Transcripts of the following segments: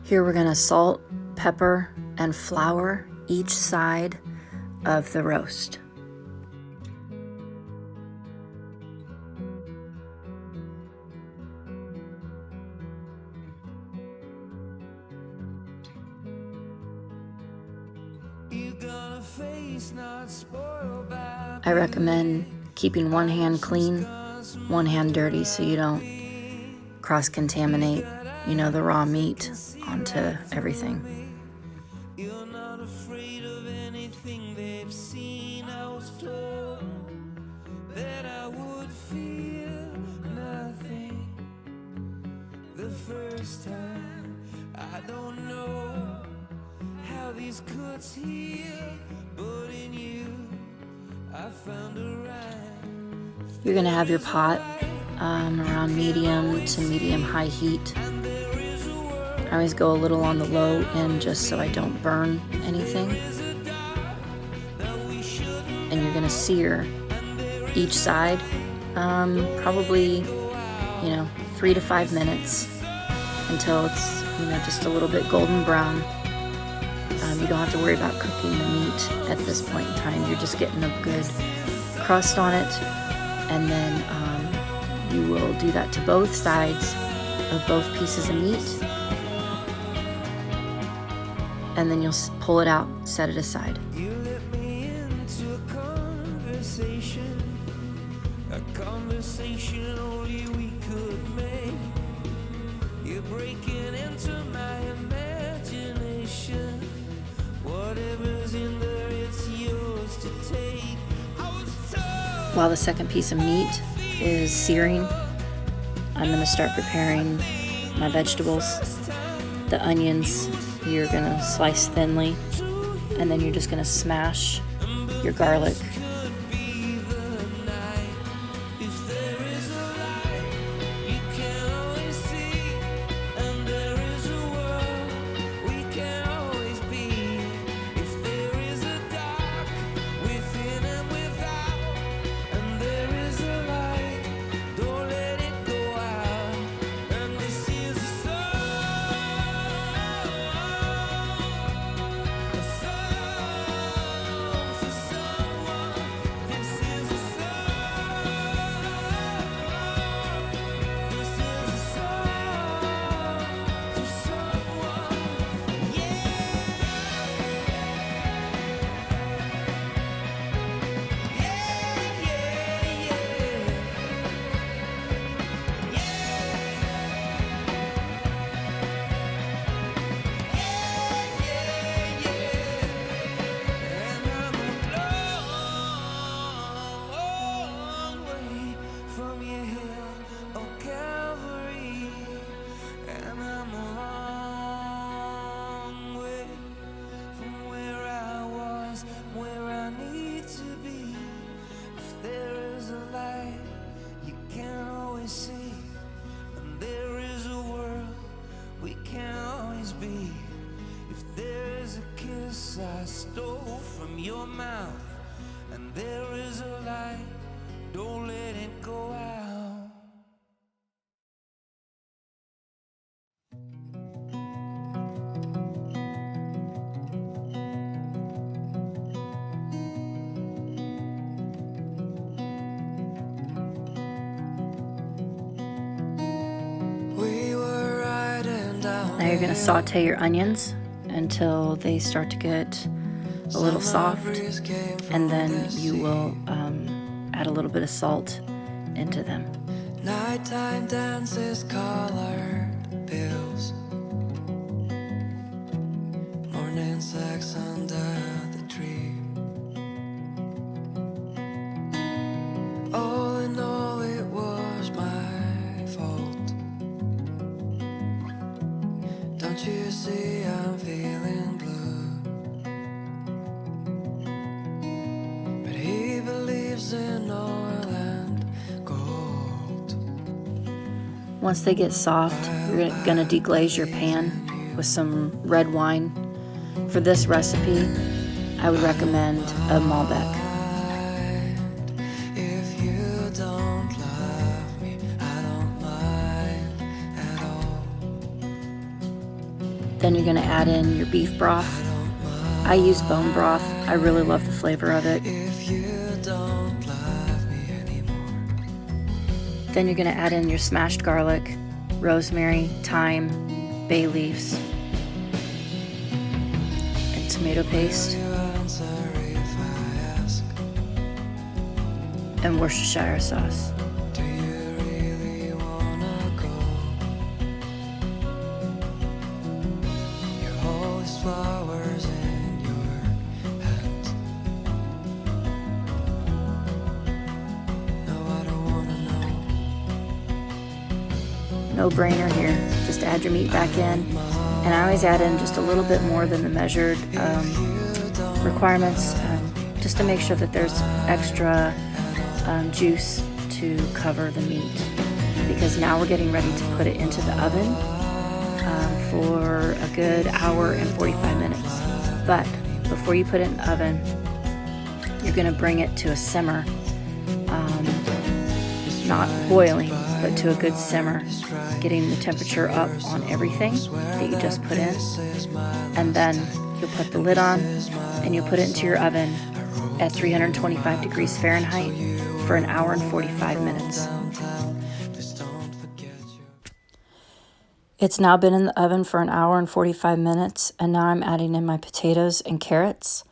Here we're gonna salt, pepper, and flour each side of the roast. I recommend keeping one hand clean, one hand dirty, so you don't cross-contaminate, the raw meat onto everything. You're not afraid of anything they've seen. I was told that I would feel nothing the first time. I don't know how these cuts heal, but in you I found a rhyme. You're gonna have your pot around medium to medium-high heat. I always go a little on the low end just so I don't burn anything. And you're gonna sear each side, probably, 3 to 5 minutes until it's, just a little bit golden brown. You don't have to worry about cooking the meat at this point in time. You're just getting a good crust on it, and then you will do that to both sides of both pieces of meat, and then you'll pull it out, set it aside. You let me into a conversation only we could make. You're breaking into my imagination. Whatever's in there, it's yours to take. While the second piece of meat is searing, I'm going to start preparing my vegetables. The onions you're going to slice thinly, and then you're just going to smash your garlic. I stole from your mouth, and there is a light, don't let it go out. Now you're going to saute your onions until they start to get a little soft, and then you will add a little bit of salt into them. Nighttime dances, color pills, morning sex under the tree. All in all, it was my fault. Don't you see I'm feeling blue? But he believes in oil and gold. Once they get soft, you're gonna deglaze your pan with some red wine. For this recipe, I would recommend a Malbec. If you don't love me, I don't mind at all. Then Then you're gonna add in your beef broth. I use bone broth. I really love the flavor of it. Then you're gonna add in your smashed garlic, rosemary, thyme, bay leaves, and tomato paste, and Worcestershire sauce. No brainer here. Just add your meat back in. And I always add in just a little bit more than the measured requirements, just to make sure that there's extra juice to cover the meat. Because now we're getting ready to put it into the oven for a good hour and 45 minutes. But before you put it in the oven, you're gonna bring it to a simmer, not boiling, but to a good simmer, getting the temperature up on everything that you just put in. And then you'll put the lid on and you'll put it into your oven at 325 degrees Fahrenheit for an hour and 45 minutes. It's now been in the oven for an hour and 45 minutes, and now I'm adding in my potatoes and carrots.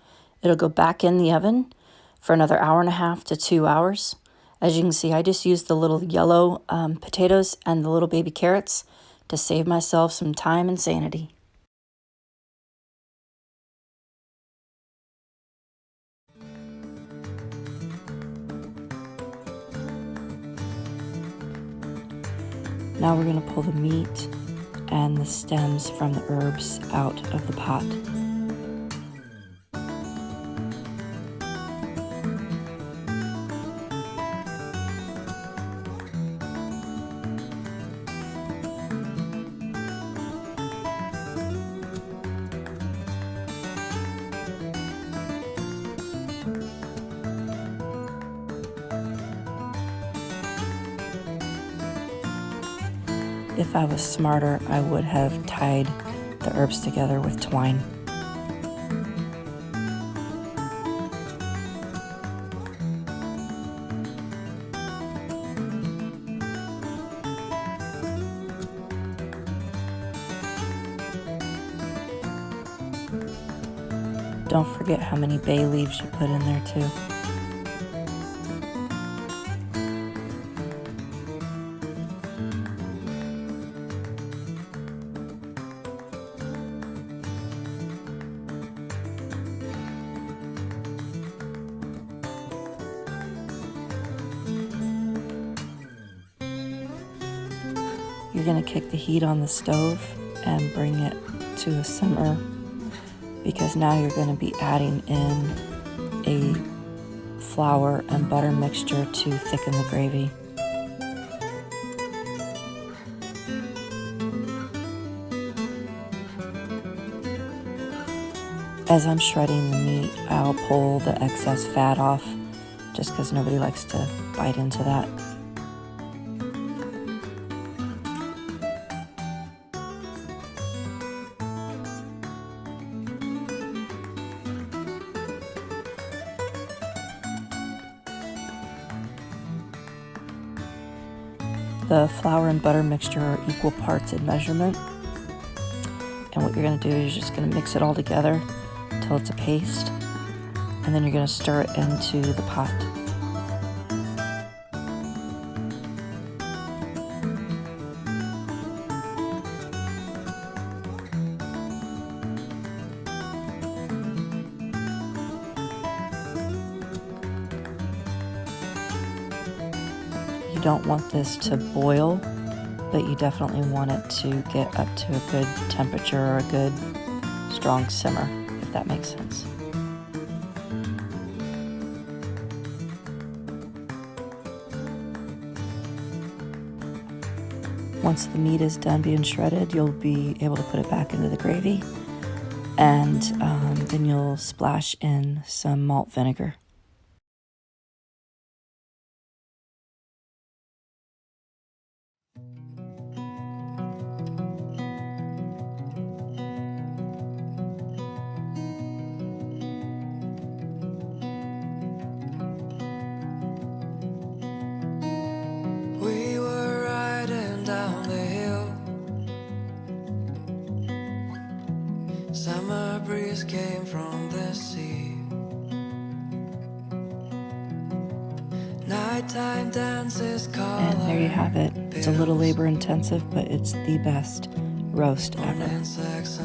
It'll go back in the oven for another hour and a half to 2 hours. As you can see, I just used the little yellow potatoes and the little baby carrots to save myself some time and sanity. Now we're going to pull the meat and the stems from the herbs out of the pot. If I was smarter, I would have tied the herbs together with twine. Don't forget how many bay leaves you put in there too. You're going to kick the heat on the stove and bring it to a simmer, because now you're going to be adding in a flour and butter mixture to thicken the gravy. As I'm shredding the meat, I'll pull the excess fat off, just because nobody likes to bite into that. The flour and butter mixture are equal parts in measurement. And what you're going to do is you're just going to mix it all together until it's a paste. And then you're going to stir it into the pot. You don't want this to boil, but you definitely want it to get up to a good temperature or a good strong simmer, if that makes sense. Once the meat is done being shredded, you'll be able to put it back into the gravy, and then you'll splash in some malt vinegar. Summer breeze came from the sea. Nighttime dances color. And there you have it. It's a little labor intensive, but it's the best roast ever. Insects